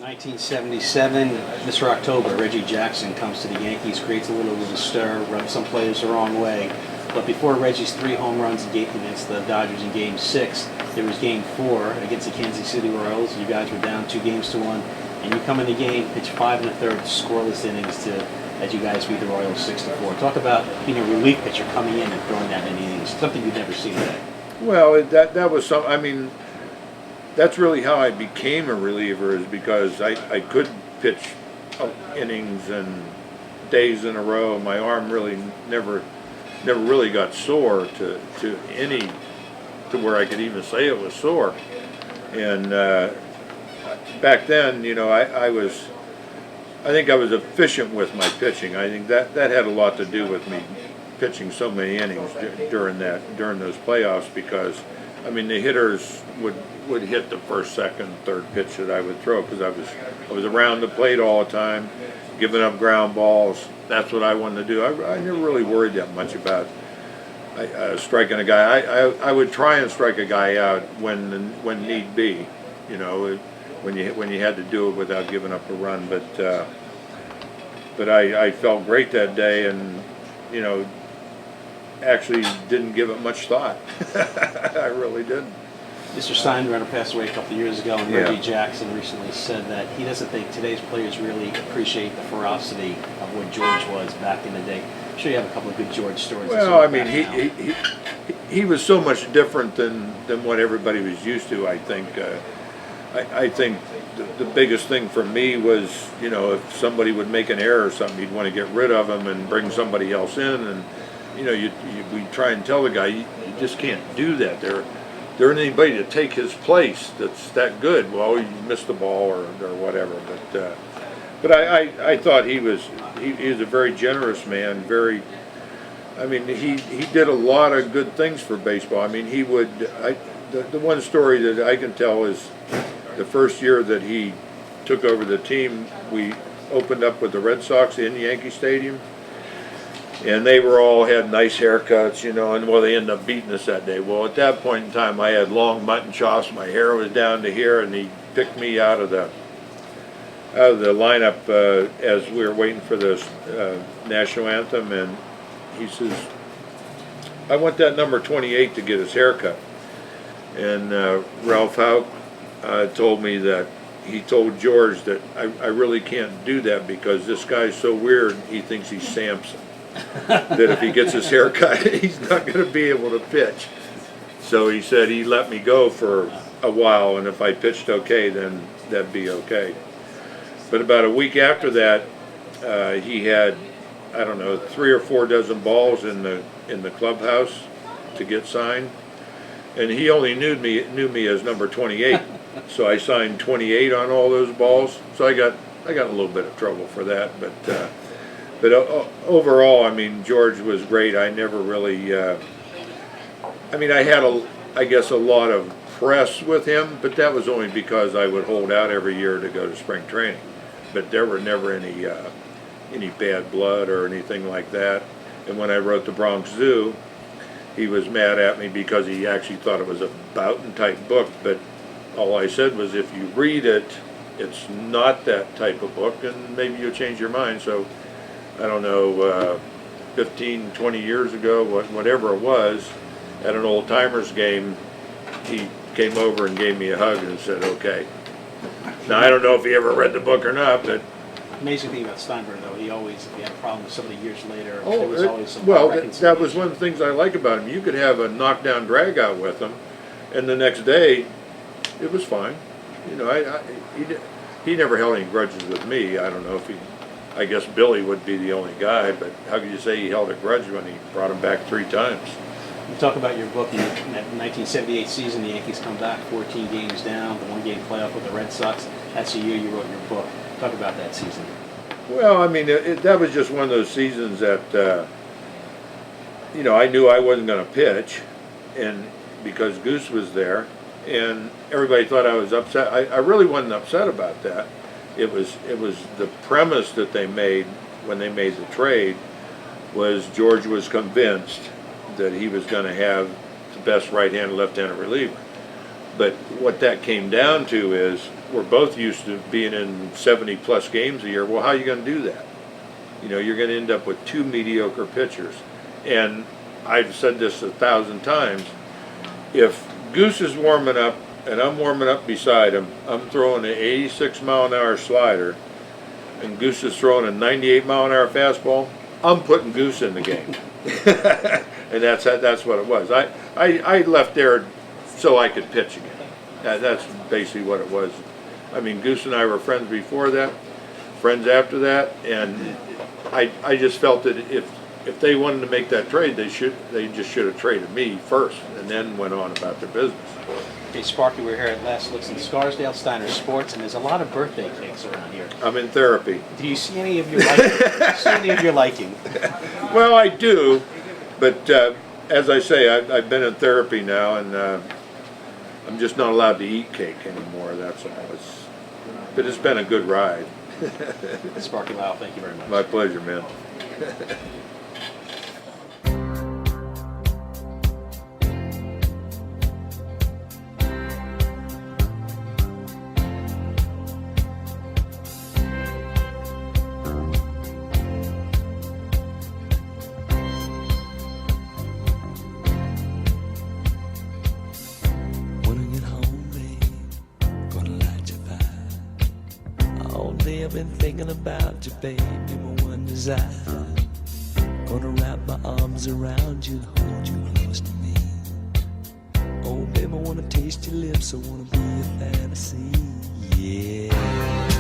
1977, Mr. October, Reggie Jackson comes to the Yankees, creates a little bit of a stir, rubs some players the wrong way. But before Reggie's 3 home runs against the Dodgers in Game 6, there was Game 4 against the Kansas City Royals. You guys were down 2-1, and you come in the game, pitch 5 1/3 scoreless innings as you guys beat the Royals 6-4. Talk about being a relief pitcher coming in and throwing that many innings, something you'd never seen today. Well, that was some. I mean, that's really how I became a reliever, is because I could pitch innings and days in a row. My arm really never really got sore to where I could even say it was sore. And back then, I think I was efficient with my pitching. I think that had a lot to do with me pitching so many innings during those playoffs, because I mean the hitters would hit the first, second, third pitch that I would throw, because I was around the plate all the time, giving up ground balls. That's what I wanted to do. I never really worried that much about striking a guy. I would try and strike a guy out when need be, when you had to do it without giving up a run. But I felt great that day, and actually didn't give it much thought. I really didn't. Mr. Steiner passed away a couple of years ago, and Reggie Jackson recently said that he doesn't think today's players really appreciate the ferocity of what George was back in the day. I'm sure you have a couple of good George stories. Well, I mean, he was so much different than what everybody was used to, I think. I think the biggest thing for me was, if somebody would make an error or something, you'd want to get rid of them and bring somebody else in, and we try and tell the guy, you just can't do that. There isn't anybody to take his place that's that good. Well, you missed the ball or whatever. But I thought he was a very generous man. He did a lot of good things for baseball. I mean, the one story that I can tell is the first year that he took over the team, we opened up with the Red Sox in Yankee Stadium. And they all had nice haircuts, and they ended up beating us that day. Well, at that point in time, I had long mutton chops, my hair was down to here, and he picked me out of the lineup as we were waiting for the national anthem, and he says, "I want that number 28 to get his haircut." And Ralph Houck told me that he told George that I really can't do that, because this guy's so weird, he thinks he's Samson. That if he gets his hair cut, he's not going to be able to pitch. So he said he let me go for a while, and if I pitched okay, then that'd be okay. But about a week after that, he had, 3 or 4 dozen balls in the clubhouse to get signed, and he only knew me as number 28. So I signed 28 on all those balls. So I got a little bit of trouble for that, but overall, I mean, George was great. I never really, I had a lot of press with him, but that was only because I would hold out every year to go to spring training. But there were never any bad blood or anything like that. And when I wrote the Bronx Zoo, he was mad at me because he actually thought it was a Boughton type book, but all I said was, if you read it, it's not that type of book, and maybe you'll change your mind. So I don't know, 15, 20 years ago, whatever it was, at an old timers game, he came over and gave me a hug and said, "Okay." Now, I don't know if he ever read the book or not, but... Amazing thing about Steinberg, though, he had a problem with somebody years later. Oh, there was always some that was one of the things I like about him. You could have a knockdown drag out with him, and the next day, it was fine. He never held any grudges with me. I don't know if I guess Billy would be the only guy, but how could you say he held a grudge when he brought him back 3 times? You talk about your book. In that 1978 season, the Yankees come back 14 games down, the 1-game playoff with the Red Sox. That's the year you wrote your book. Talk about that season. Well, I mean, that was just one of those seasons that, I knew I wasn't going to pitch, and because Goose was there, and everybody thought I was upset. I really wasn't upset about that. It was the premise that they made when they made the trade was George was convinced that he was going to have the best right-handed, left-handed reliever. But what that came down to is we're both used to being in 70 plus games a year. Well, how are you going to do that? You know, you're going to end up with two mediocre pitchers. And I've said this 1,000 times. If Goose is warming up and I'm warming up beside him, I'm throwing an 86 mile an hour slider and Goose is throwing a 98 mile an hour fastball, I'm putting Goose in the game. And that's what it was. I left there so I could pitch again. That's basically what it was. I mean, Goose and I were friends before that, friends after that, and I just felt that if they wanted to make that trade, they just should have traded me first and then went on about their business. Hey, Sparky, we're here at Last Looks in Scarsdale, Steiner Sports, and there's a lot of birthday cakes around here. I'm in therapy. Do you see any of your liking? Well, I do, but as I say, I've been in therapy now, and I'm just not allowed to eat cake anymore. That's all. But it's been a good ride. Sparky Lyle, thank you very much. My pleasure, man. I've been thinking about you, baby, my one desire. Gonna wrap my arms around you, hold you close to me. Oh, baby, I wanna taste your lips, I wanna be a fantasy, yeah.